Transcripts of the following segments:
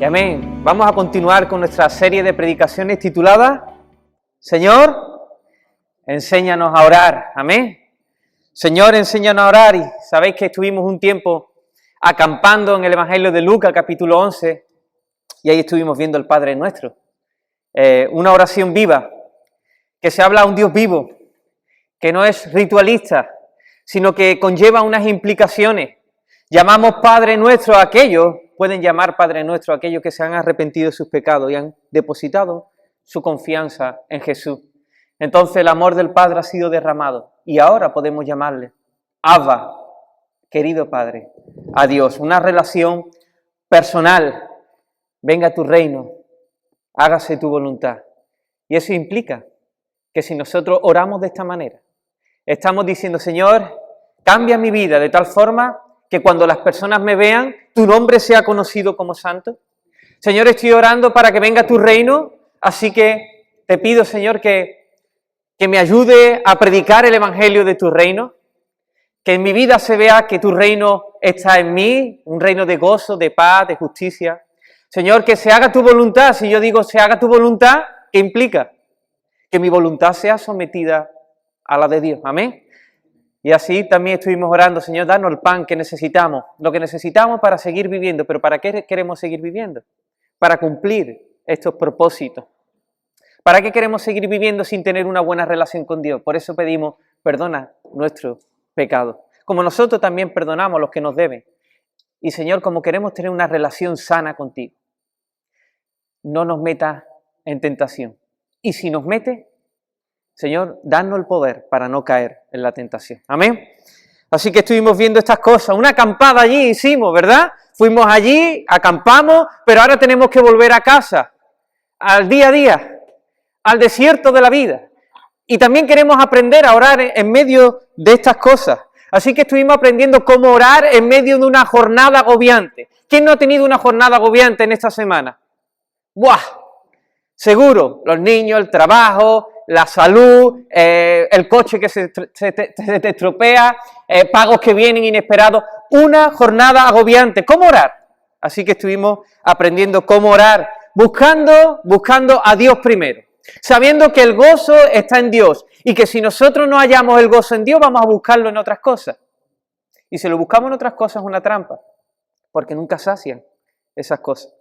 Y amén. Vamos a continuar con nuestra serie de predicaciones titulada Señor, enséñanos a orar. Amén. Señor, enséñanos a orar. Y sabéis que estuvimos un tiempo acampando en el Evangelio de Lucas, capítulo 11, y ahí estuvimos viendo el Padre Nuestro. Una oración viva, que se habla a un Dios vivo, que no es ritualista, sino que conlleva unas implicaciones. Llamamos Padre Nuestro a aquellos, pueden llamar Padre Nuestro a aquellos que se han arrepentido de sus pecados y han depositado su confianza en Jesús. Entonces el amor del Padre ha sido derramado y ahora podemos llamarle Abba, querido Padre, a Dios. Una relación personal. Venga tu reino, hágase tu voluntad. Y eso implica que si nosotros oramos de esta manera, estamos diciendo, Señor, cambia mi vida de tal forma que cuando las personas me vean, tu nombre sea conocido como santo. Señor, estoy orando para que venga tu reino, así que te pido, Señor, que me ayude a predicar el evangelio de tu reino, que en mi vida se vea que tu reino está en mí, un reino de gozo, de paz, de justicia. Señor, que se haga tu voluntad. Si yo digo se haga tu voluntad, ¿qué implica? Que mi voluntad sea sometida a la de Dios. Amén. Y así también estuvimos orando, Señor, danos el pan que necesitamos, lo que necesitamos para seguir viviendo. ¿Pero para qué queremos seguir viviendo? Para cumplir estos propósitos. ¿Para qué queremos seguir viviendo sin tener una buena relación con Dios? Por eso pedimos, perdona nuestros pecados, como nosotros también perdonamos a los que nos deben. Y Señor, como queremos tener una relación sana contigo, no nos metas en tentación. Y si nos mete, Señor, danos el poder para no caer en la tentación. Amén. Así que estuvimos viendo estas cosas. Una acampada allí hicimos, ¿verdad? Fuimos allí, acampamos, pero ahora tenemos que volver a casa, al día a día, al desierto de la vida. Y también queremos aprender a orar en medio de estas cosas. Así que estuvimos aprendiendo cómo orar en medio de una jornada agobiante. ¿Quién no ha tenido una jornada agobiante en esta semana? ¡Buah! Seguro, los niños, el trabajo, la salud, el coche que se te estropea, pagos que vienen inesperados. Una jornada agobiante. ¿Cómo orar? Así que estuvimos aprendiendo cómo orar, buscando a Dios primero, sabiendo que el gozo está en Dios y que si nosotros no hallamos el gozo en Dios, vamos a buscarlo en otras cosas. Y si lo buscamos en otras cosas es una trampa, porque nunca sacian esas cosas.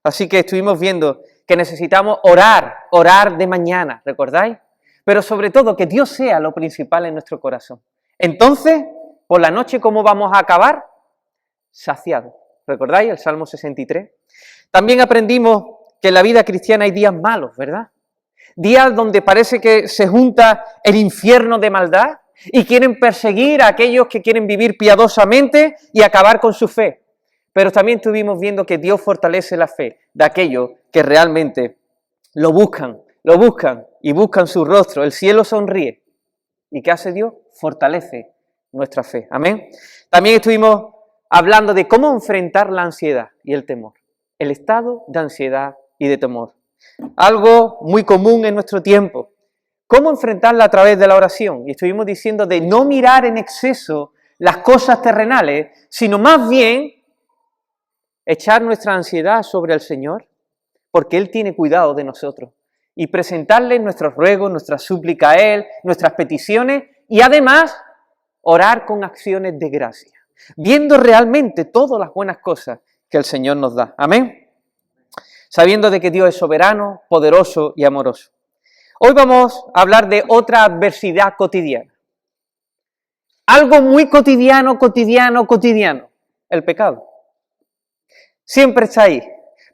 Así que estuvimos viendo que necesitamos orar de mañana, ¿recordáis? Pero sobre todo que Dios sea lo principal en nuestro corazón. Entonces, por la noche, ¿cómo vamos a acabar? Saciados. ¿Recordáis el Salmo 63? También aprendimos que en la vida cristiana hay días malos, ¿verdad? Días donde parece que se junta el infierno de maldad y quieren perseguir a aquellos que quieren vivir piadosamente y acabar con su fe. Pero también estuvimos viendo que Dios fortalece la fe de aquellos que realmente lo buscan y buscan su rostro. El cielo sonríe. ¿Y qué hace Dios? Fortalece nuestra fe. Amén. También estuvimos hablando de cómo enfrentar la ansiedad y el temor. El estado de ansiedad y de temor. Algo muy común en nuestro tiempo. ¿Cómo enfrentarla a través de la oración? Y estuvimos diciendo de no mirar en exceso las cosas terrenales, sino más bien echar nuestra ansiedad sobre el Señor, porque Él tiene cuidado de nosotros, y presentarle nuestros ruegos, nuestras súplicas a Él, nuestras peticiones, y además orar con acciones de gracia, viendo realmente todas las buenas cosas que el Señor nos da. Amén. Sabiendo de que Dios es soberano, poderoso y amoroso. Hoy vamos a hablar de otra adversidad cotidiana. Algo muy cotidiano, el pecado. Siempre está ahí.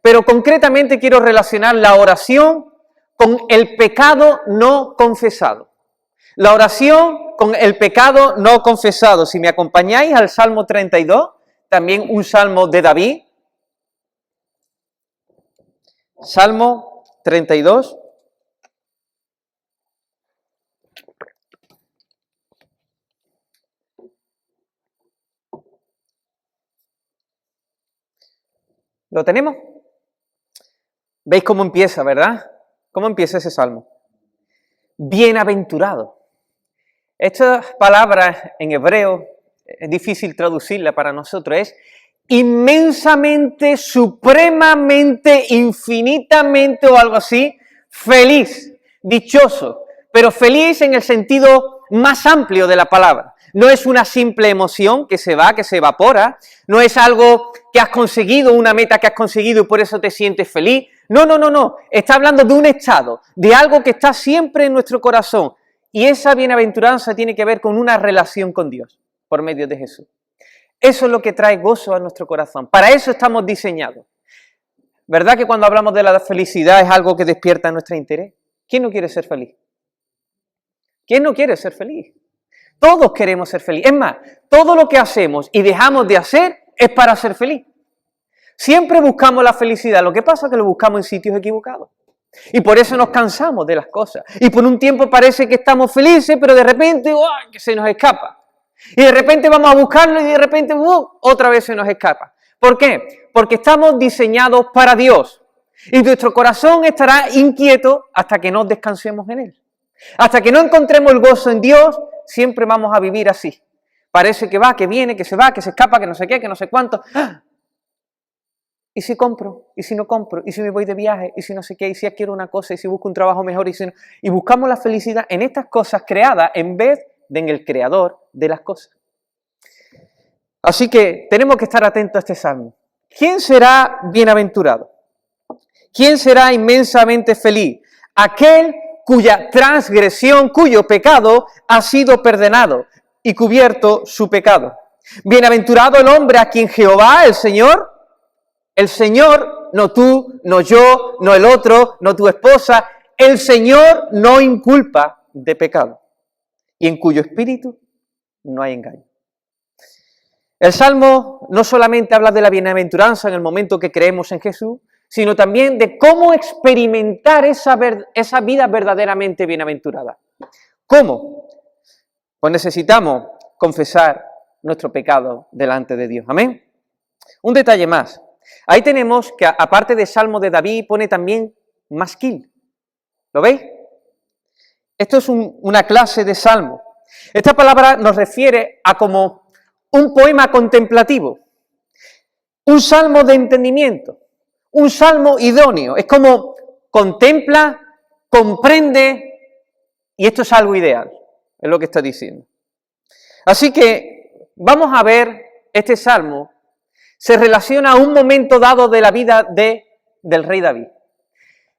Pero concretamente quiero relacionar la oración con el pecado no confesado. La oración con el pecado no confesado. Si me acompañáis al Salmo 32, también un salmo de David. Salmo 32. ¿Lo tenemos? ¿Veis cómo empieza, verdad? ¿Cómo empieza ese salmo? Bienaventurado. Estas palabras en hebreo es difícil traducirla para nosotros. Es inmensamente, supremamente, infinitamente o algo así, feliz, dichoso, pero feliz en el sentido más amplio de la palabra. No es una simple emoción que se va, que se evapora, no es algo que has conseguido, una meta que has conseguido y por eso te sientes feliz. No, no, no, no, está hablando de un estado, de algo que está siempre en nuestro corazón. Y esa bienaventuranza tiene que ver con una relación con Dios, por medio de Jesús. Eso es lo que trae gozo a nuestro corazón. Para eso estamos diseñados. ¿Verdad que cuando hablamos de la felicidad es algo que despierta nuestro interés? ¿Quién no quiere ser feliz? ¿Quién no quiere ser feliz? Todos queremos ser felices. Es más, todo lo que hacemos y dejamos de hacer es para ser feliz. Siempre buscamos la felicidad, lo que pasa es que lo buscamos en sitios equivocados. Y por eso nos cansamos de las cosas. Y por un tiempo parece que estamos felices, pero de repente ¡oh!, que se nos escapa. Y de repente vamos a buscarlo y de repente otra vez se nos escapa. ¿Por qué? Porque estamos diseñados para Dios. Y nuestro corazón estará inquieto hasta que no descansemos en Él. Hasta que no encontremos el gozo en Dios, siempre vamos a vivir así. Parece que va, que viene, que se va, que se escapa, que no sé qué, que no sé cuánto. ¡Ah! ¿Y si compro? ¿Y si no compro? ¿Y si me voy de viaje? ¿Y si no sé qué? ¿Y si quiero una cosa? ¿Y si busco un trabajo mejor? ¿Y si no? Y buscamos la felicidad en estas cosas creadas en vez de en el creador de las cosas. Así que tenemos que estar atentos a este salmo. ¿Quién será bienaventurado? ¿Quién será inmensamente feliz? Aquel cuya transgresión, cuyo pecado ha sido perdonado y cubierto su pecado. Bienaventurado el hombre a quien Jehová, el Señor, no tú, no yo, no el otro, no tu esposa, el Señor no inculpa de pecado y en cuyo espíritu no hay engaño. El Salmo no solamente habla de la bienaventuranza en el momento que creemos en Jesús, sino también de cómo experimentar esa vida verdaderamente bienaventurada. ¿Cómo? Pues necesitamos confesar nuestro pecado delante de Dios. Amén. Un detalle más. Ahí tenemos que, aparte de Salmo de David, pone también masquil. ¿Lo veis? Esto es una clase de salmo. Esta palabra nos refiere a como un poema contemplativo, un salmo de entendimiento, un salmo idóneo. Es como contempla, comprende, y esto es algo ideal, es lo que está diciendo. Así que vamos a ver este salmo. Se relaciona a un momento dado de la vida del rey David.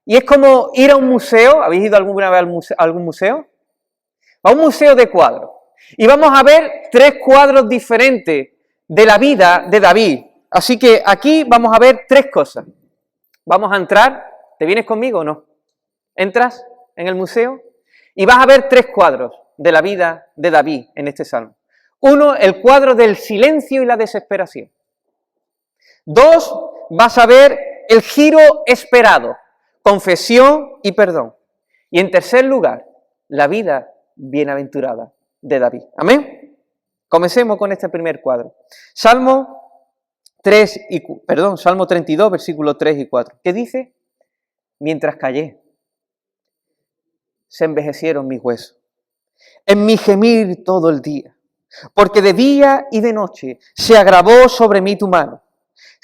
Y es como ir a un museo. ¿Habéis ido alguna vez a algún museo? A un museo de cuadros. Y vamos a ver 3 cuadros diferentes de la vida de David. Así que aquí vamos a ver 3 cosas. Vamos a entrar. ¿Te vienes conmigo o no? Entras en el museo y vas a ver 3 cuadros de la vida de David en este salmo. 1, el cuadro del silencio y la desesperación. 2, vas a ver el giro esperado, confesión y perdón. Y en tercer lugar, la vida bienaventurada de David. ¿Amén? Comencemos con este primer cuadro. Salmo 32, versículos 3 y 4. ¿Qué dice? Mientras callé, se envejecieron mis huesos. En mi gemir todo el día, porque de día y de noche se agravó sobre mí tu mano.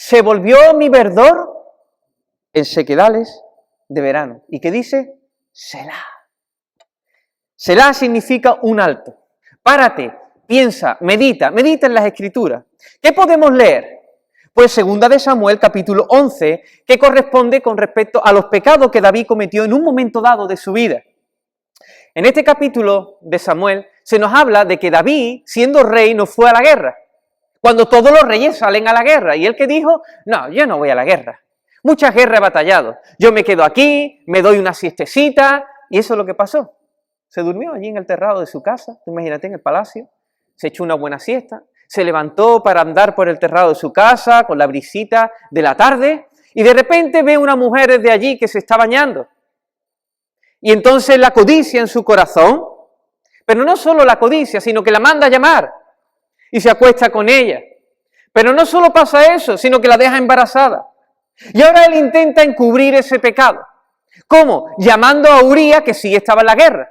Se volvió mi verdor en sequedales de verano. ¿Y qué dice? Selah. Selah significa un alto. Párate, piensa, medita en las Escrituras. ¿Qué podemos leer? Pues 2 de Samuel, capítulo 11, que corresponde con respecto a los pecados que David cometió en un momento dado de su vida. En este capítulo de Samuel se nos habla de que David, siendo rey, no fue a la guerra. Cuando todos los reyes salen a la guerra. Y él que dijo, no, yo no voy a la guerra. Muchas guerras he batallado. Yo me quedo aquí, me doy una siestecita. Y eso es lo que pasó. Se durmió allí en el terrado de su casa. Imagínate, en el palacio. Se echó una buena siesta. Se levantó para andar por el terrado de su casa con la brisita de la tarde. Y de repente ve una mujer desde allí que se está bañando. Y entonces la codicia en su corazón. Pero no solo la codicia, sino que la manda a llamar. Y se acuesta con ella. Pero no solo pasa eso, sino que la deja embarazada. Y ahora él intenta encubrir ese pecado. ¿Cómo? Llamando a Uría, que sí estaba en la guerra.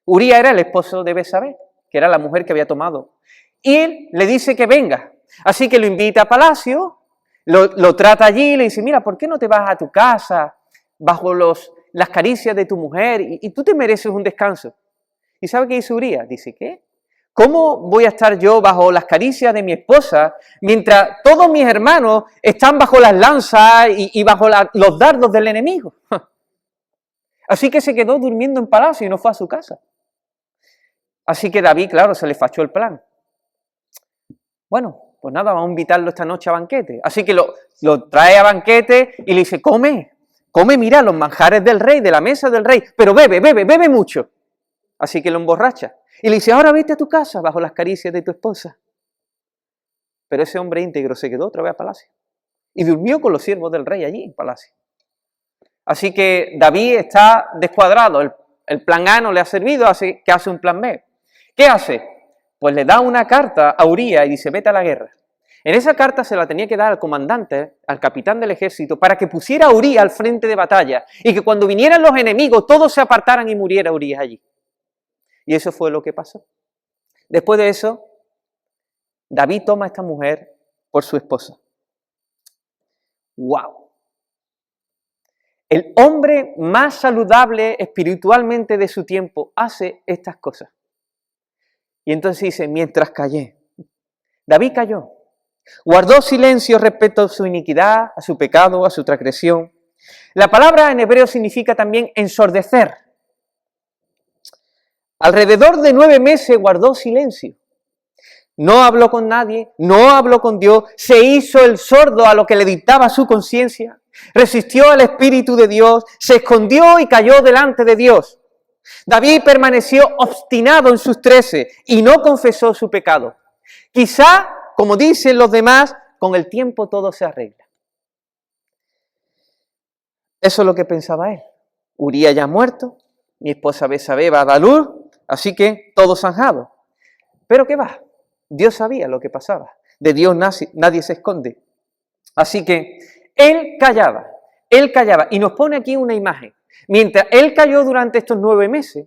Uría era el esposo de Betsabé, que era la mujer que había tomado. Y él le dice que venga. Así que lo invita a palacio, lo trata allí y le dice, mira, ¿por qué no te vas a tu casa bajo las caricias de tu mujer y tú te mereces un descanso? ¿Y sabe qué dice Urías? Dice, ¿qué? ¿Cómo voy a estar yo bajo las caricias de mi esposa mientras todos mis hermanos están bajo las lanzas y bajo los dardos del enemigo? Así que se quedó durmiendo en palacio y no fue a su casa. Así que David, claro, se le fachó el plan. Bueno, pues nada, vamos a invitarlo esta noche a banquete. Así que lo trae a banquete y le dice, come, mira, los manjares del rey, de la mesa del rey, pero bebe mucho. Así que lo emborracha. Y le dice, ahora vete a tu casa bajo las caricias de tu esposa. Pero ese hombre íntegro se quedó otra vez a palacio. Y durmió con los siervos del rey allí en palacio. Así que David está descuadrado. El plan A no le ha servido, así que hace un plan B. ¿Qué hace? Pues le da una carta a Urías y dice, vete a la guerra. En esa carta se la tenía que dar al comandante, al capitán del ejército, para que pusiera a Urías al frente de batalla y que cuando vinieran los enemigos todos se apartaran y muriera Urías allí. Y eso fue lo que pasó. Después de eso, David toma a esta mujer por su esposa. ¡Wow! El hombre más saludable espiritualmente de su tiempo hace estas cosas. Y entonces dice, mientras callé. David calló. Guardó silencio respecto a su iniquidad, a su pecado, a su transgresión. La palabra en hebreo significa también ensordecer. Alrededor de 9 meses guardó silencio. No habló con nadie, no habló con Dios, se hizo el sordo a lo que le dictaba su conciencia, resistió al Espíritu de Dios, se escondió y cayó delante de Dios. David permaneció obstinado en sus 13 y no confesó su pecado. Quizá, como dicen los demás, con el tiempo todo se arregla. Eso es lo que pensaba él. Urías ya muerto, mi esposa Betsabé va a dar luz, así que todo zanjado. Pero ¿qué va? Dios sabía lo que pasaba. De Dios nadie se esconde. Así que él callaba. Y nos pone aquí una imagen. Mientras él cayó durante estos 9 meses,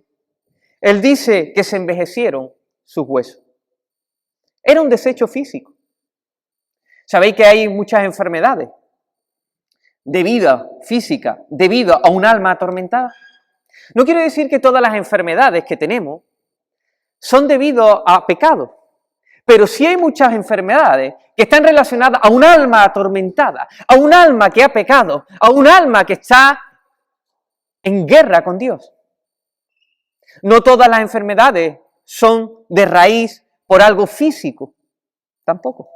él dice que se envejecieron sus huesos. Era un desecho físico. Sabéis que hay muchas enfermedades de vida física debido a un alma atormentada. No quiero decir que todas las enfermedades que tenemos son debido a pecado, pero sí hay muchas enfermedades que están relacionadas a un alma atormentada, a un alma que ha pecado, a un alma que está en guerra con Dios. No todas las enfermedades son de raíz por algo físico, tampoco.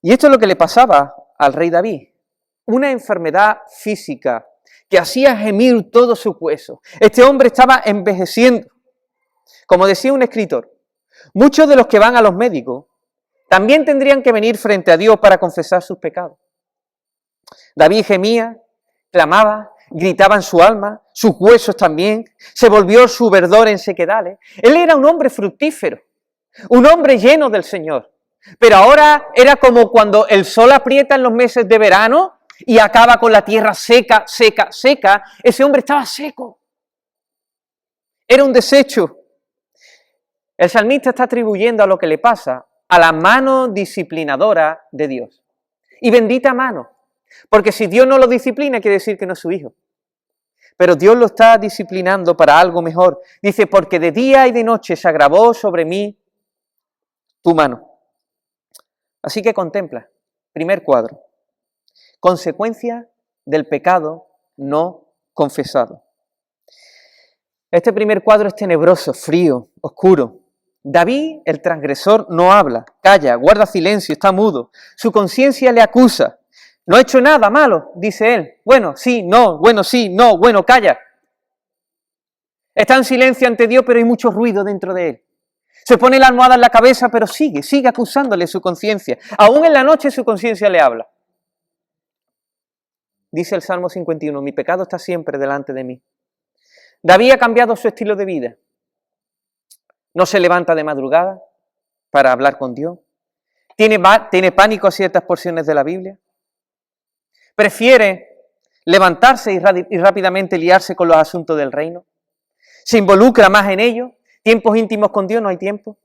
Y esto es lo que le pasaba al rey David, una enfermedad física que hacía gemir todo su hueso. Este hombre estaba envejeciendo. Como decía un escritor, muchos de los que van a los médicos también tendrían que venir frente a Dios para confesar sus pecados. David gemía, clamaba, gritaba en su alma, sus huesos también, se volvió su verdor en sequedales. Él era un hombre fructífero, un hombre lleno del Señor. Pero ahora era como cuando el sol aprieta en los meses de verano y acaba con la tierra seca. Ese hombre estaba seco. Era un desecho. El salmista está atribuyendo a lo que le pasa a la mano disciplinadora de Dios. Y bendita mano, porque si Dios no lo disciplina quiere decir que no es su hijo. Pero Dios lo está disciplinando para algo mejor. Dice, porque de día y de noche se agravó sobre mí tu mano. Así que contempla, primer cuadro, consecuencia del pecado no confesado. Este primer cuadro es tenebroso, frío, oscuro. David, el transgresor, no habla, calla, guarda silencio, está mudo. Su conciencia le acusa. No ha hecho nada malo, dice él. Bueno, sí, no, calla. Está en silencio ante Dios, pero hay mucho ruido dentro de él. Se pone la almohada en la cabeza, pero sigue acusándole su conciencia. Aún en la noche su conciencia le habla. Dice el Salmo 51, mi pecado está siempre delante de mí. David ha cambiado su estilo de vida. No se levanta de madrugada para hablar con Dios. Tiene pánico a ciertas porciones de la Biblia. Prefiere levantarse y rápidamente liarse con los asuntos del reino. Se involucra más en ello. Tiempos íntimos con Dios no hay tiempo.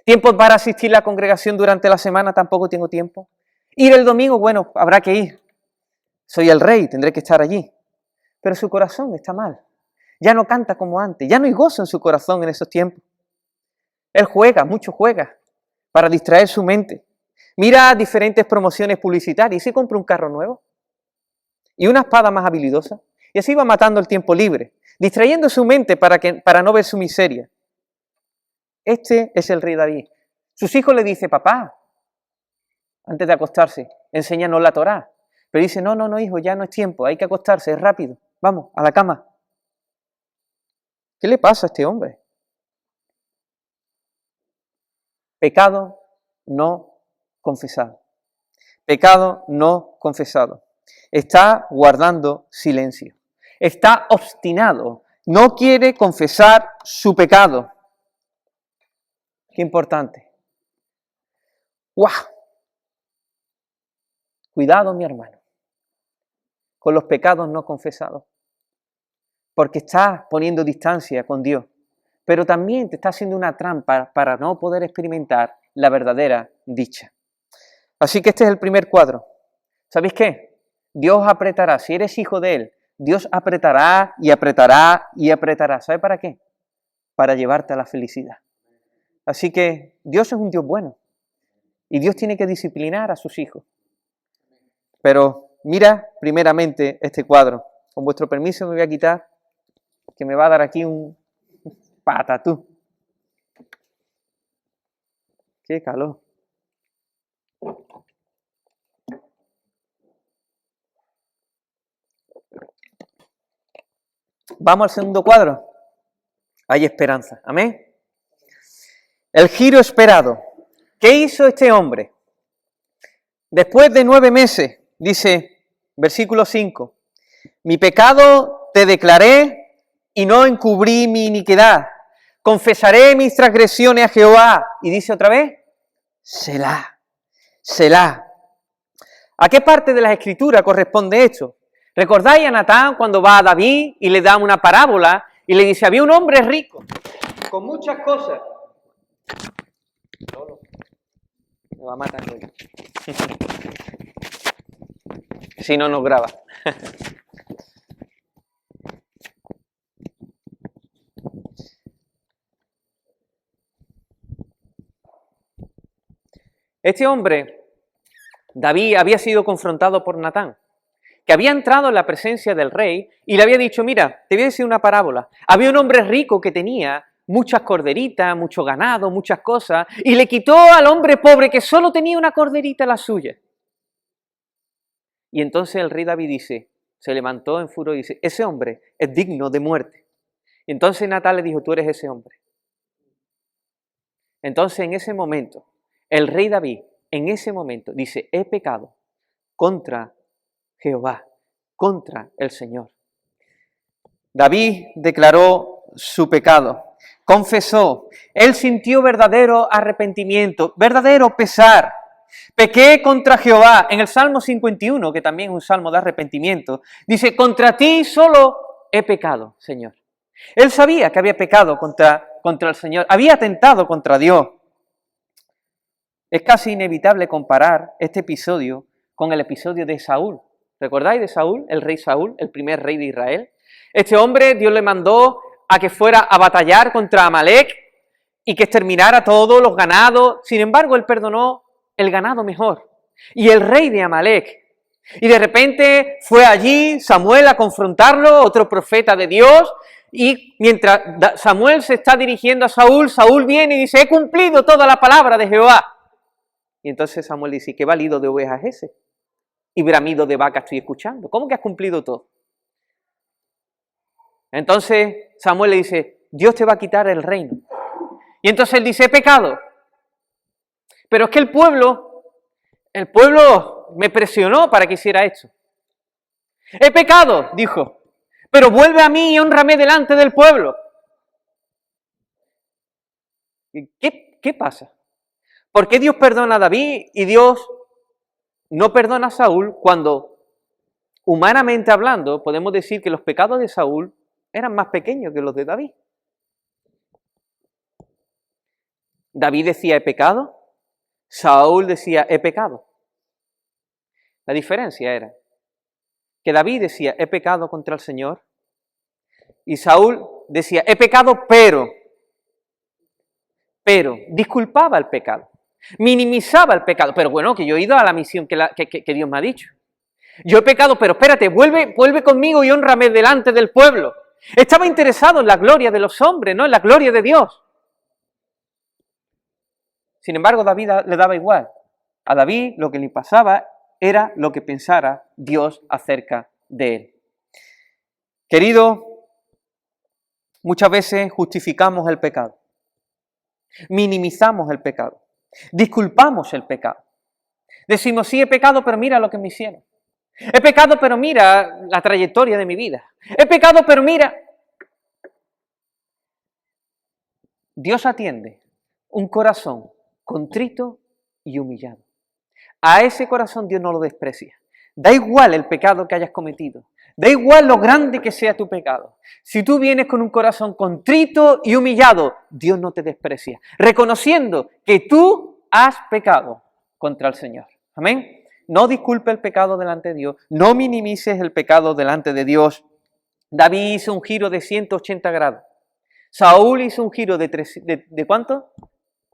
Tiempo para asistir a la congregación durante la semana, tampoco tengo tiempo. Ir el domingo, bueno, habrá que ir. Soy el rey, tendré que estar allí. Pero su corazón está mal. Ya no canta como antes, ya no hay gozo en su corazón en esos tiempos. Él juega, mucho juega, para distraer su mente. Mira diferentes promociones publicitarias y se compra un carro nuevo y una espada más habilidosa. Y así va matando el tiempo libre, distrayendo su mente para no ver su miseria. Este es el rey David. Sus hijos le dicen, papá, antes de acostarse, enséñanos la Torá. Pero dice, no, hijo, ya no es tiempo, hay que acostarse, es rápido, vamos, a la cama. ¿Qué le pasa a este hombre? Pecado no confesado. Pecado no confesado. Está guardando silencio. Está obstinado. No quiere confesar su pecado. Qué importante. ¡Guau! Cuidado, mi hermano, con los pecados no confesados. Porque estás poniendo distancia con Dios. Pero también te está haciendo una trampa para no poder experimentar la verdadera dicha. Así que este es el primer cuadro. ¿Sabéis qué? Dios apretará. Si eres hijo de Él, Dios apretará y apretará y apretará. ¿Sabe para qué? Para llevarte a la felicidad. Así que Dios es un Dios bueno. Y Dios tiene que disciplinar a sus hijos. Pero mira primeramente este cuadro. Con vuestro permiso me voy a quitar, que me va a dar aquí un patatú. ¡Qué calor! Vamos al segundo cuadro. Hay esperanza. Amén. El giro esperado. ¿Qué hizo este hombre? Después de 9 meses, dice, versículo 5, mi pecado te declaré y no encubrí mi iniquidad. Confesaré mis transgresiones a Jehová. Y dice otra vez, Selah, Selah. ¿A qué parte de la Escritura corresponde esto? ¿Recordáis a Natán cuando va a David y le da una parábola y le dice, había un hombre rico con muchas cosas? Me va a matar hoy. Si no, nos graba. Este hombre, David, había sido confrontado por Natán, que había entrado en la presencia del rey y le había dicho, mira, te voy a decir una parábola. Había un hombre rico que tenía muchas corderitas, mucho ganado, muchas cosas, y le quitó al hombre pobre que solo tenía una corderita la suya. Y entonces el rey David dice, se levantó en furor y dice, ese hombre es digno de muerte. Y entonces Natán le dijo, tú eres ese hombre. Entonces en ese momento, el rey David, en ese momento, dice, he pecado contra Jehová, contra el Señor. David declaró su pecado, confesó, él sintió verdadero arrepentimiento, verdadero pesar. Pequé contra Jehová. En el Salmo 51, que también es un salmo de arrepentimiento, dice, contra ti solo he pecado, Señor. Él sabía que había pecado contra el Señor, había atentado contra Dios. Es casi inevitable comparar este episodio con el episodio de Saúl. ¿Recordáis de Saúl, el rey Saúl, el primer rey de Israel? Este hombre, Dios le mandó a que fuera a batallar contra Amalek y que exterminara todos los ganados. Sin embargo, él perdonó el ganado mejor. Y el rey de Amalek. Y de repente fue allí Samuel a confrontarlo, otro profeta de Dios. Y mientras Samuel se está dirigiendo a Saúl, Saúl viene y dice, he cumplido toda la palabra de Jehová. Y entonces Samuel dice, ¿qué balido de ovejas es ese? Y bramido de vaca estoy escuchando. ¿Cómo que has cumplido todo? Entonces Samuel le dice, Dios te va a quitar el reino. Y entonces él dice, he pecado. Pero es que el pueblo me presionó para que hiciera esto. He pecado, dijo, pero vuelve a mí y hónrame delante del pueblo. ¿Qué pasa? ¿Por qué Dios perdona a David y Dios no perdona a Saúl cuando, humanamente hablando, podemos decir que los pecados de Saúl eran más pequeños que los de David? David decía, he pecado. Saúl decía, he pecado. La diferencia era que David decía, he pecado contra el Señor. Y Saúl decía, he pecado, pero disculpaba el pecado. Minimizaba el pecado. Pero bueno, que yo he ido a la misión que Dios me ha dicho. Yo he pecado, pero espérate, vuelve conmigo y hónrame delante del pueblo. Estaba interesado en la gloria de los hombres, no en la gloria de Dios. Sin embargo, David le daba igual. A David lo que le pasaba era lo que pensara Dios acerca de él. Querido, muchas veces justificamos el pecado, minimizamos el pecado, disculpamos el pecado. Decimos, sí, he pecado, pero mira lo que me hicieron. He pecado, pero mira la trayectoria de mi vida. He pecado, pero mira. Dios atiende un corazón contrito y humillado. A ese corazón Dios no lo desprecia. Da igual el pecado que hayas cometido. Da igual lo grande que sea tu pecado. Si tú vienes con un corazón contrito y humillado, Dios no te desprecia, reconociendo que tú has pecado contra el Señor. Amén. No disculpe el pecado delante de Dios. No minimices el pecado delante de Dios. David hizo un giro de 180 grados. Saúl hizo un giro ¿de cuánto?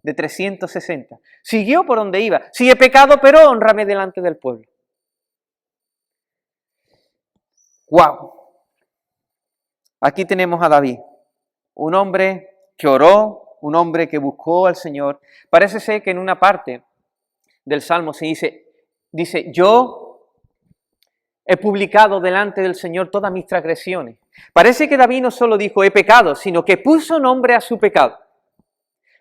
De 360. Siguió por donde iba. Sí, he pecado, pero hónrame delante del pueblo. ¡Wow! Aquí tenemos a David, un hombre que oró, un hombre que buscó al Señor. Parece ser que en una parte del Salmo se dice, yo he publicado delante del Señor todas mis transgresiones. Parece que David no solo dijo he pecado, sino que puso nombre a su pecado.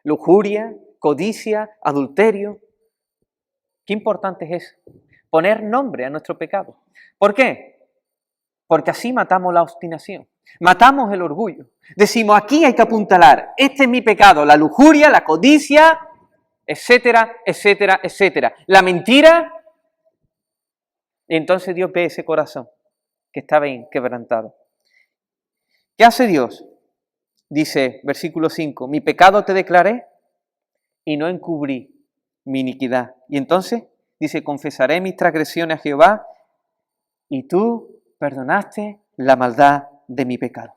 Lujuria, codicia, adulterio. Qué importante es eso, poner nombre a nuestro pecado. ¿Por qué? Porque así matamos la obstinación, matamos el orgullo. Decimos, aquí hay que apuntalar, este es mi pecado, la lujuria, la codicia, etcétera, etcétera, etcétera. La mentira. Y entonces Dios ve ese corazón que está bien quebrantado. ¿Qué hace Dios? Dice, versículo 5, mi pecado te declaré y no encubrí mi iniquidad. Y entonces dice, confesaré mis transgresiones a Jehová y tú perdonaste la maldad de mi pecado.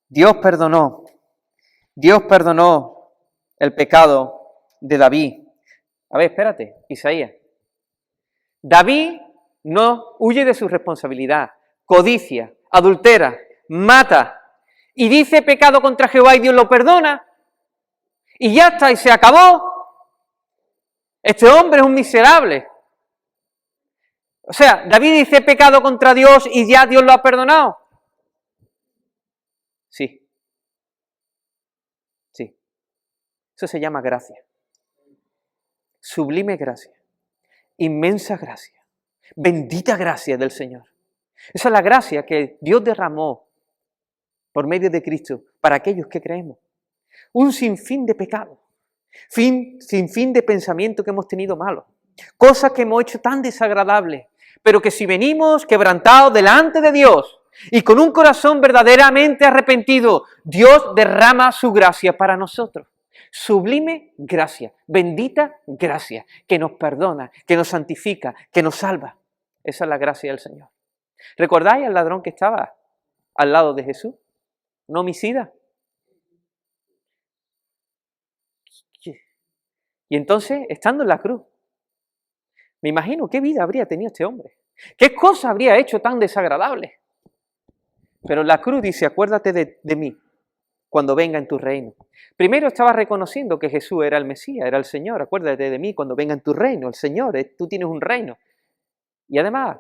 Dios perdonó el pecado de David. A ver, espérate, Isaías. David no huye de su responsabilidad, codicia, adultera, mata y dice pecado contra Jehová y Dios lo perdona y ya está y se acabó. Este hombre es un miserable. O sea, David dice pecado contra Dios y ya Dios lo ha perdonado. Sí. Eso se llama gracia. Sublime gracia. Inmensa gracia. Bendita gracia del Señor. Esa es la gracia que Dios derramó por medio de Cristo para aquellos que creemos. Un sinfín de pecados. Sinfín de pensamientos que hemos tenido malos. Cosas que hemos hecho tan desagradables. Pero que si venimos quebrantados delante de Dios y con un corazón verdaderamente arrepentido, Dios derrama su gracia para nosotros. Sublime gracia, bendita gracia, que nos perdona, que nos santifica, que nos salva. Esa es la gracia del Señor. ¿Recordáis al ladrón que estaba al lado de Jesús? Un homicida. Y entonces, estando en la cruz, me imagino qué vida habría tenido este hombre. ¿Qué cosas habría hecho tan desagradables? Pero la cruz dice, acuérdate de mí cuando venga en tu reino. Primero estaba reconociendo que Jesús era el Mesías, era el Señor. Acuérdate de mí cuando venga en tu reino, el Señor, tú tienes un reino. Y además,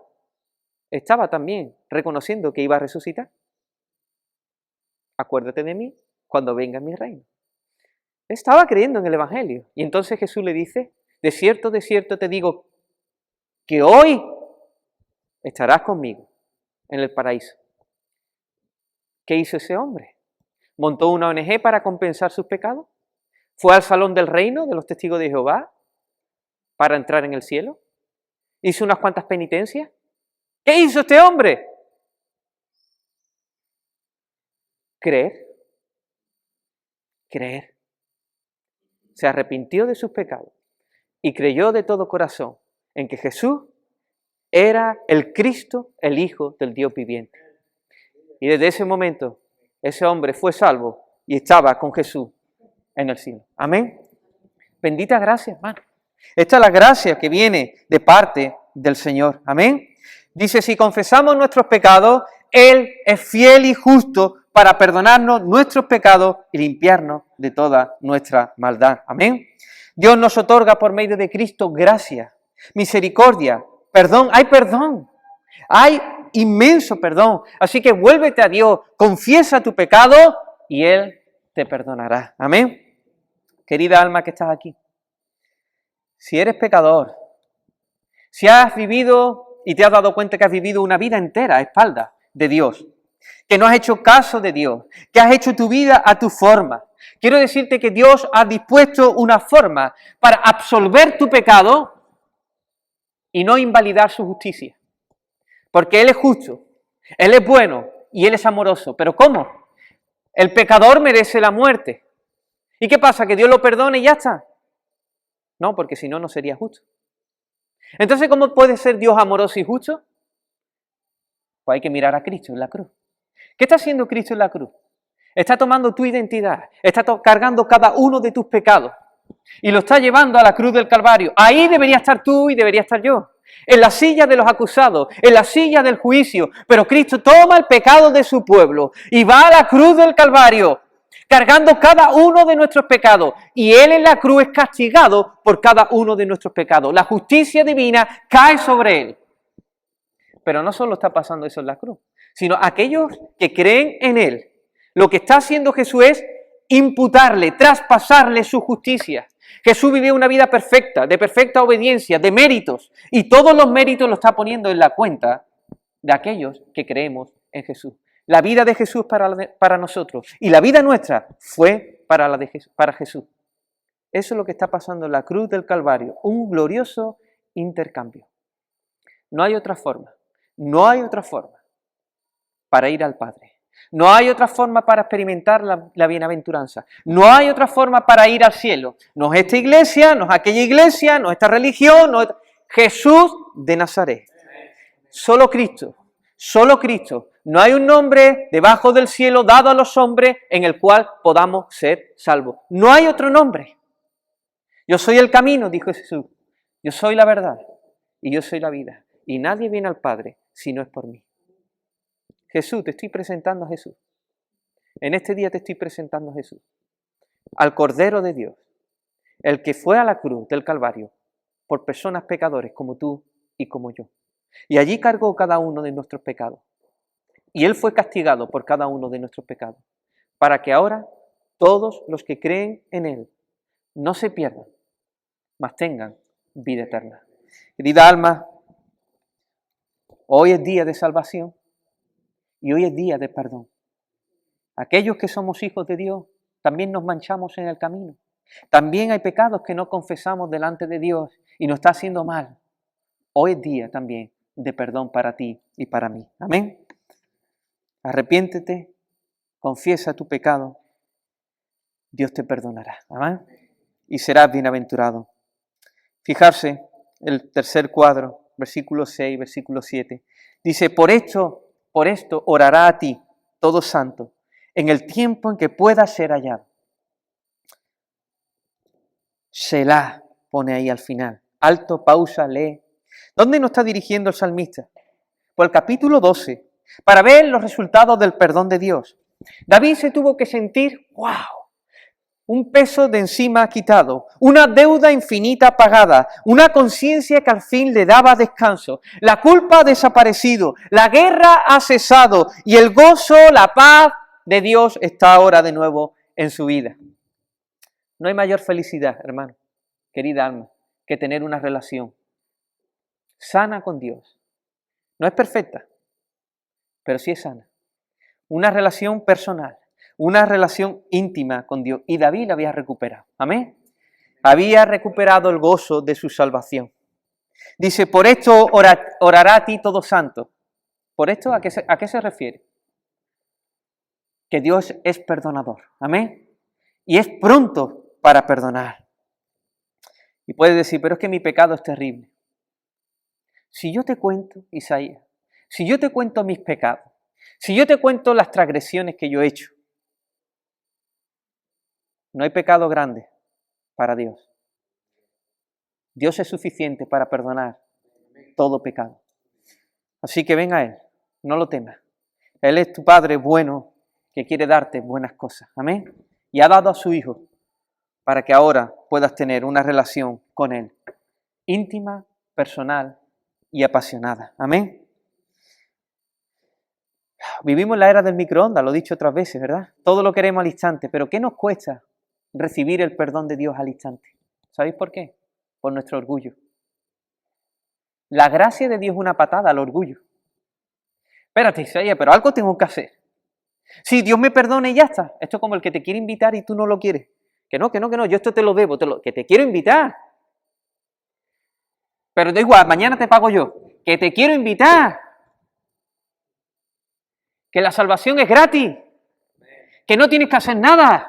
estaba también reconociendo que iba a resucitar. Acuérdate de mí cuando venga en mi reino. Estaba creyendo en el Evangelio. Y entonces Jesús le dice, de cierto te digo, que hoy estarás conmigo en el paraíso. ¿Qué hizo ese hombre? ¿Montó una ONG para compensar sus pecados? ¿Fue al salón del reino de los testigos de Jehová para entrar en el cielo? ¿Hizo unas cuantas penitencias? ¿Qué hizo este hombre? Creer. se arrepintió de sus pecados y creyó de todo corazón en que Jesús era el Cristo, el Hijo del Dios viviente. Y desde ese momento, ese hombre fue salvo y estaba con Jesús en el cielo. Amén. Bendita gracia, hermano. Esta es la gracia que viene de parte del Señor. Amén. Dice, si confesamos nuestros pecados, Él es fiel y justo para perdonarnos nuestros pecados y limpiarnos de toda nuestra maldad. Amén. Dios nos otorga por medio de Cristo gracia, misericordia, perdón. Hay inmenso perdón. Así que vuélvete a Dios, confiesa tu pecado y Él te perdonará. Amén. Querida alma que estás aquí, si eres pecador, si has vivido y te has dado cuenta que has vivido una vida entera a espaldas de Dios, que no has hecho caso de Dios, que has hecho tu vida a tu forma, quiero decirte que Dios ha dispuesto una forma para absolver tu pecado y no invalidar su justicia. Porque Él es justo, Él es bueno y Él es amoroso. ¿Pero cómo? El pecador merece la muerte. ¿Y qué pasa? ¿Que Dios lo perdone y ya está? No, porque si no, no sería justo. Entonces, ¿cómo puede ser Dios amoroso y justo? Pues hay que mirar a Cristo en la cruz. ¿Qué está haciendo Cristo en la cruz? Está tomando tu identidad, está cargando cada uno de tus pecados y lo está llevando a la cruz del Calvario. Ahí debería estar tú y debería estar yo. En la silla de los acusados, en la silla del juicio. Pero Cristo toma el pecado de su pueblo y va a la cruz del Calvario, cargando cada uno de nuestros pecados. Y Él en la cruz es castigado por cada uno de nuestros pecados. La justicia divina cae sobre Él. Pero no solo está pasando eso en la cruz, sino aquellos que creen en Él. Lo que está haciendo Jesús es imputarle, traspasarle su justicia. Jesús vivió una vida perfecta, de perfecta obediencia, de méritos. Y todos los méritos los está poniendo en la cuenta de aquellos que creemos en Jesús. La vida de Jesús para nosotros y la vida nuestra fue para Jesús. Eso es lo que está pasando en la cruz del Calvario. Un glorioso intercambio. No hay otra forma. No hay otra forma para ir al Padre. No hay otra forma para experimentar la bienaventuranza. No hay otra forma para ir al cielo. No es esta iglesia, no es aquella iglesia, no es esta religión, no es... Jesús de Nazaret. Solo Cristo. Solo Cristo. No hay un nombre debajo del cielo dado a los hombres en el cual podamos ser salvos. No hay otro nombre. Yo soy el camino, dijo Jesús. Yo soy la verdad y yo soy la vida. Y nadie viene al Padre si no es por mí. Jesús, te estoy presentando a Jesús. En este día te estoy presentando a Jesús. Al Cordero de Dios. El que fue a la cruz del Calvario por personas pecadores como tú y como yo. Y allí cargó cada uno de nuestros pecados. Y Él fue castigado por cada uno de nuestros pecados. Para que ahora todos los que creen en Él no se pierdan, mas tengan vida eterna. Querida alma, hoy es día de salvación y hoy es día de perdón. Aquellos que somos hijos de Dios también nos manchamos en el camino. También hay pecados que no confesamos delante de Dios y nos está haciendo mal. Hoy es día también de perdón para ti y para mí. Amén. Arrepiéntete, confiesa tu pecado, Dios te perdonará. Amén. Y serás bienaventurado. Fijarse, el tercer cuadro, versículo 6, versículo 7. Dice, por esto orará a ti, todo santo, en el tiempo en que pueda ser hallado. Selah, pone ahí al final. Alto, pausa, lee. ¿Dónde nos está dirigiendo el salmista? Pues el capítulo 12, para ver los resultados del perdón de Dios. David se tuvo que sentir, ¡wow!, un peso de encima quitado, una deuda infinita pagada, una conciencia que al fin le daba descanso. La culpa ha desaparecido, la guerra ha cesado y el gozo, la paz de Dios está ahora de nuevo en su vida. No hay mayor felicidad, hermano, querida alma, que tener una relación sana con Dios. No es perfecta, pero sí es sana. Una relación personal. Una relación íntima con Dios. Y David la había recuperado. Amén. Había recuperado el gozo de su salvación. Dice, por esto orará a ti todo santo. ¿Por esto a qué se refiere? Que Dios es perdonador. Amén. Y es pronto para perdonar. Y puedes decir, pero es que mi pecado es terrible. Si yo te cuento, Isaías, si yo te cuento mis pecados, si yo te cuento las transgresiones que yo he hecho, no hay pecado grande para Dios. Dios es suficiente para perdonar todo pecado. Así que ven a Él, no lo temas. Él es tu Padre bueno que quiere darte buenas cosas. Amén. Y ha dado a su Hijo para que ahora puedas tener una relación con Él, íntima, personal y apasionada. Amén. Vivimos en la era del microondas, lo he dicho otras veces, ¿verdad? Todo lo queremos al instante, pero ¿qué nos cuesta recibir el perdón de Dios al instante? ¿Sabéis por qué? Por nuestro orgullo. La gracia de Dios es una patada al orgullo. Espérate, Isaías, pero algo tengo que hacer. Si Dios me perdona y ya está. Esto es como el que te quiere invitar y tú no lo quieres. Que no, yo esto te lo debo, que te quiero invitar. Pero da igual, mañana te pago yo. Que te quiero invitar. Que la salvación es gratis. Que no tienes que hacer nada.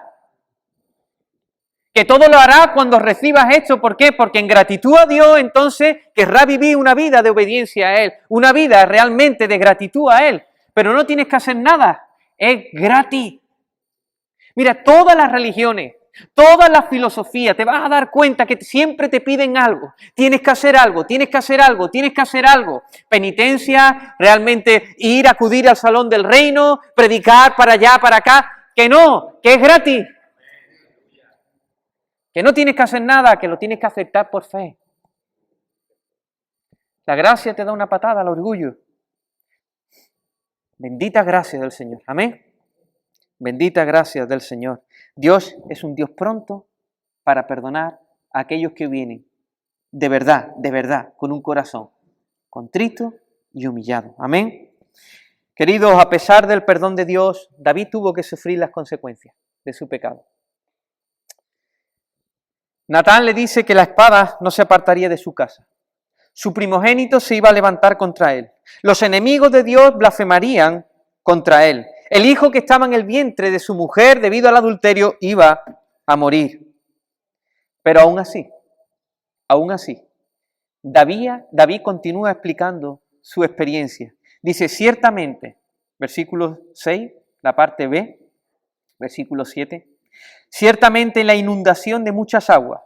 Que todo lo harás cuando recibas esto. ¿Por qué? Porque en gratitud a Dios entonces querrá vivir una vida de obediencia a Él. Una vida realmente de gratitud a Él. Pero no tienes que hacer nada. Es gratis. Mira, todas las religiones, todas las filosofías, te vas a dar cuenta que siempre te piden algo. Tienes que hacer algo, tienes que hacer algo, tienes que hacer algo. Penitencia, realmente ir, acudir al salón del reino, predicar para allá, para acá. Que no, que es gratis. Que no tienes que hacer nada, que lo tienes que aceptar por fe. La gracia te da una patada al orgullo. Bendita gracia del Señor. Amén. Bendita gracia del Señor. Dios es un Dios pronto para perdonar a aquellos que vienen de verdad, con un corazón contrito y humillado. Amén. Queridos, a pesar del perdón de Dios, David tuvo que sufrir las consecuencias de su pecado. Natán le dice que la espada no se apartaría de su casa. Su primogénito se iba a levantar contra él. Los enemigos de Dios blasfemarían contra él. El hijo que estaba en el vientre de su mujer debido al adulterio iba a morir. Pero aún así, David continúa explicando su experiencia. Dice, ciertamente, versículo 6, la parte B, versículo 7, ciertamente en la inundación de muchas aguas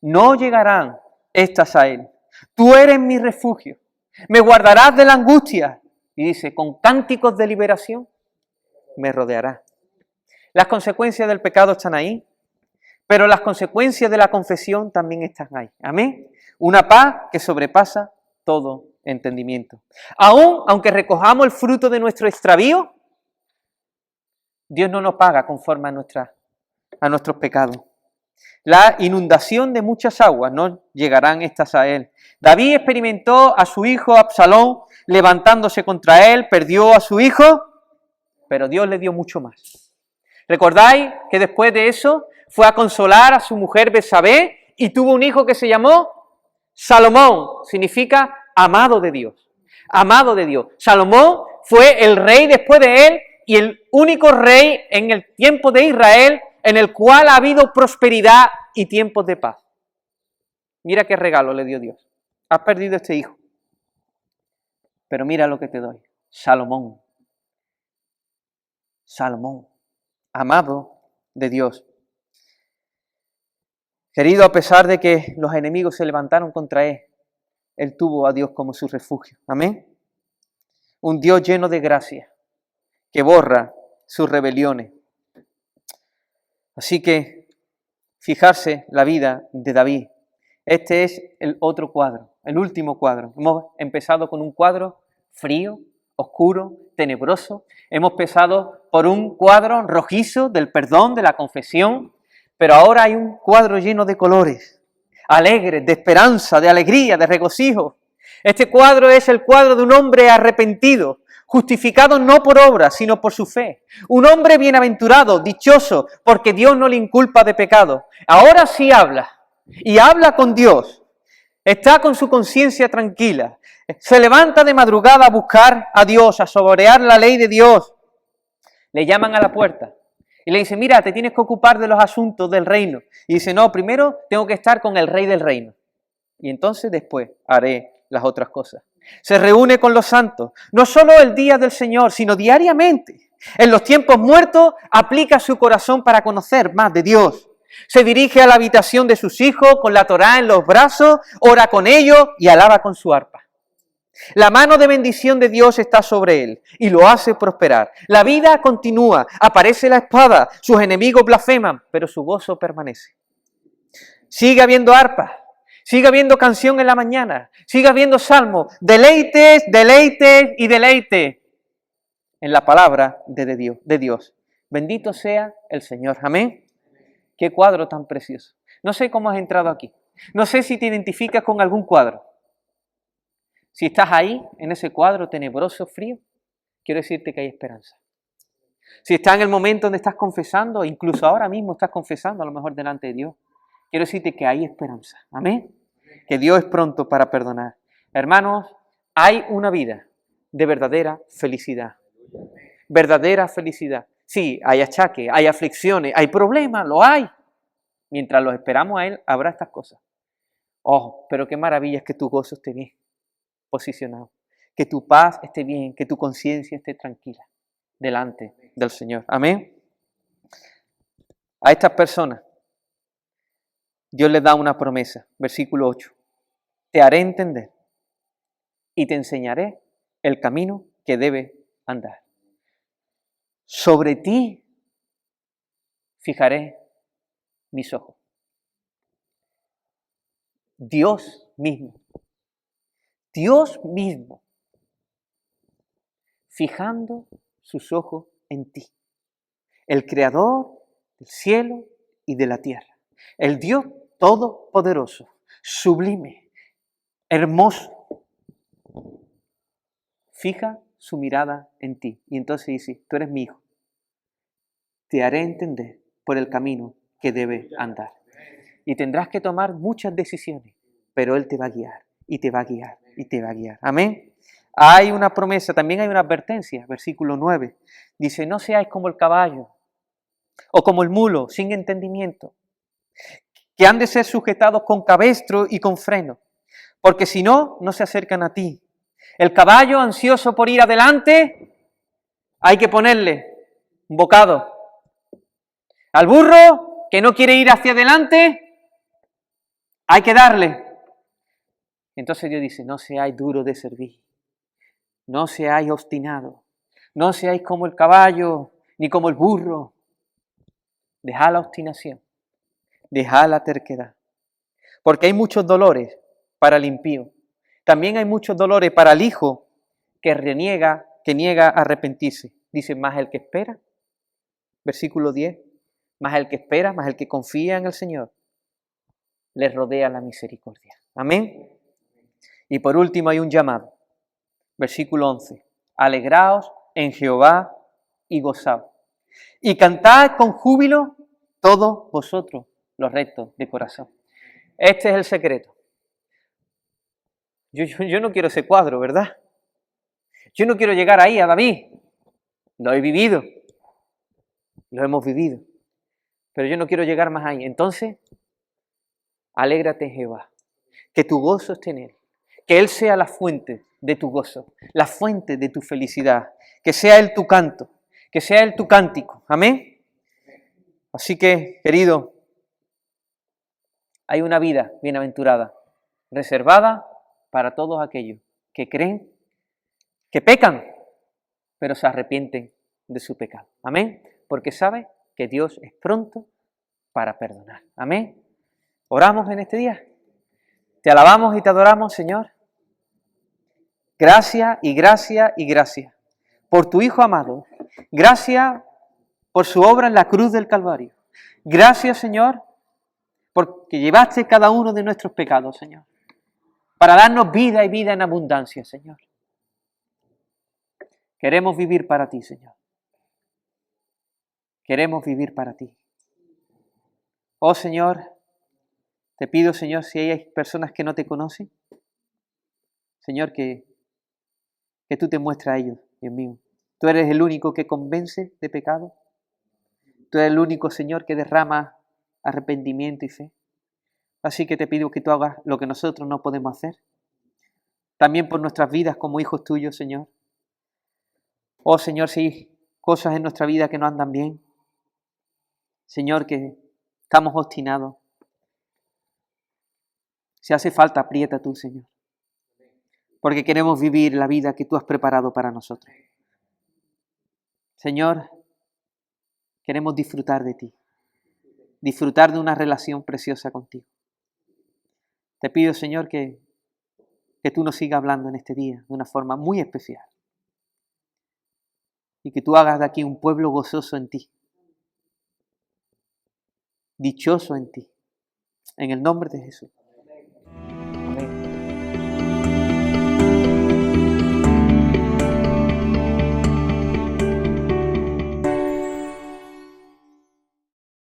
no llegarán estas a él. Tú eres mi refugio, me guardarás de la angustia. Y dice, con cánticos de liberación me rodeará. Las consecuencias del pecado están ahí, pero las consecuencias de la confesión también están ahí. Amén. Una paz que sobrepasa todo entendimiento. Aunque recojamos el fruto de nuestro extravío, Dios no nos paga conforme a nuestros pecados. La inundación de muchas aguas no llegarán estas a él. David experimentó a su hijo Absalón levantándose contra él, perdió a su hijo, pero Dios le dio mucho más. ¿Recordáis que después de eso fue a consolar a su mujer Betsabé y tuvo un hijo que se llamó Salomón? Significa amado de Dios. Amado de Dios. Salomón fue el rey después de él y el único rey en el tiempo de Israel en el cual ha habido prosperidad y tiempos de paz. Mira qué regalo le dio Dios. Has perdido este hijo, pero mira lo que te doy. Salomón, amado de Dios. Querido, a pesar de que los enemigos se levantaron contra él tuvo a Dios como su refugio. Amén. Un Dios lleno de gracia, que borra sus rebeliones. Así que, fijarse la vida de David. Este es el otro cuadro, el último cuadro. Hemos empezado con un cuadro frío, oscuro, tenebroso. Hemos empezado por un cuadro rojizo del perdón, de la confesión. Pero ahora hay un cuadro lleno de colores, alegres, de esperanza, de alegría, de regocijo. Este cuadro es el cuadro de un hombre arrepentido, justificado no por obras, sino por su fe. Un hombre bienaventurado, dichoso, porque Dios no le inculpa de pecado. Ahora sí habla, y habla con Dios. Está con su conciencia tranquila. Se levanta de madrugada a buscar a Dios, a saborear la ley de Dios. Le llaman a la puerta. Y le dice, mira, te tienes que ocupar de los asuntos del reino. Y dice, no, primero tengo que estar con el rey del reino. Y entonces después haré las otras cosas. Se reúne con los santos, no solo el día del Señor, sino diariamente. En los tiempos muertos aplica su corazón para conocer más de Dios. Se dirige a la habitación de sus hijos con la Torá en los brazos, ora con ellos y alaba con su arpa. La mano de bendición de Dios está sobre él y lo hace prosperar. La vida continúa, aparece la espada, sus enemigos blasfeman, pero su gozo permanece. Sigue habiendo arpa, sigue habiendo canción en la mañana, sigue habiendo salmo, deleites, deleites y deleites en la palabra de Dios. Bendito sea el Señor. Amén. Qué cuadro tan precioso. No sé cómo has entrado aquí. No sé si te identificas con algún cuadro. Si estás ahí, en ese cuadro tenebroso, frío, quiero decirte que hay esperanza. Si estás en el momento donde estás confesando, incluso ahora mismo estás confesando, a lo mejor delante de Dios, quiero decirte que hay esperanza. Amén. Que Dios es pronto para perdonar. Hermanos, hay una vida de verdadera felicidad. Verdadera felicidad. Sí, hay achaques, hay aflicciones, hay problemas, lo hay. Mientras los esperamos a Él, habrá estas cosas. Oh, pero qué maravilla es que tu gozo esté bien posicionado, que tu paz esté bien, que tu conciencia esté tranquila delante del Señor. Amén. A estas personas Dios les da una promesa, versículo 8. Te haré entender y te enseñaré el camino que debes andar. Sobre ti fijaré mis ojos. Dios mismo, fijando sus ojos en ti, el Creador del cielo y de la tierra, el Dios todopoderoso, sublime, hermoso, fija su mirada en ti. Y entonces dice, tú eres mi hijo, te haré entender por el camino que debes andar. Y tendrás que tomar muchas decisiones, pero Él te va a guiar, y te va a guiar, y te va a guiar. Amén. Hay una promesa, también hay una advertencia, versículo 9. Dice, no seáis como el caballo, o como el mulo, sin entendimiento, que han de ser sujetados con cabestro y con freno, porque si no, no se acercan a ti. El caballo ansioso por ir adelante, hay que ponerle un bocado. Al burro que no quiere ir hacia adelante, hay que darle. Entonces Dios dice, no seáis duros de servir, no seáis obstinados, no seáis como el caballo, ni como el burro. Dejad la obstinación, dejad la terquedad, porque hay muchos dolores para el impío. También hay muchos dolores para el hijo que reniega, que niega a arrepentirse. Dice, más el que espera, versículo 10, más el que espera, más el que confía en el Señor, le rodea la misericordia. Amén. Y por último hay un llamado, versículo 11, alegraos en Jehová y gozaos, y cantad con júbilo todos vosotros los rectos de corazón. Este es el secreto. Yo no quiero ese cuadro, ¿verdad? Yo no quiero llegar ahí a David. Lo he vivido. Lo hemos vivido. Pero yo no quiero llegar más ahí. Entonces, alégrate en Jehová. Que tu gozo esté en Él. Que Él sea la fuente de tu gozo. La fuente de tu felicidad. Que sea Él tu canto. Que sea Él tu cántico. Amén. Así que, querido, hay una vida bienaventurada, reservada para todos aquellos que creen, que pecan, pero se arrepienten de su pecado. Amén. Porque sabe que Dios es pronto para perdonar. Amén. Oramos en este día. Te alabamos y te adoramos, Señor. Gracias y gracias y gracias por tu Hijo amado. Gracias por su obra en la cruz del Calvario. Gracias, Señor, porque llevaste cada uno de nuestros pecados, Señor, para darnos vida y vida en abundancia, Señor. Queremos vivir para ti, Señor. Queremos vivir para ti. Oh, Señor, te pido, Señor, si hay personas que no te conocen, Señor, que tú te muestres a ellos, Dios mío. Tú eres el único que convence de pecado. Tú eres el único, Señor, que derrama arrepentimiento y fe. Así que te pido que tú hagas lo que nosotros no podemos hacer. También por nuestras vidas como hijos tuyos, Señor. Oh, Señor, si hay cosas en nuestra vida que no andan bien, Señor, que estamos obstinados. Si hace falta, aprieta tú, Señor. Porque queremos vivir la vida que tú has preparado para nosotros. Señor, queremos disfrutar de ti. Disfrutar de una relación preciosa contigo. Te pido, Señor, que tú nos sigas hablando en este día de una forma muy especial. Y que tú hagas de aquí un pueblo gozoso en ti. Dichoso en ti. En el nombre de Jesús.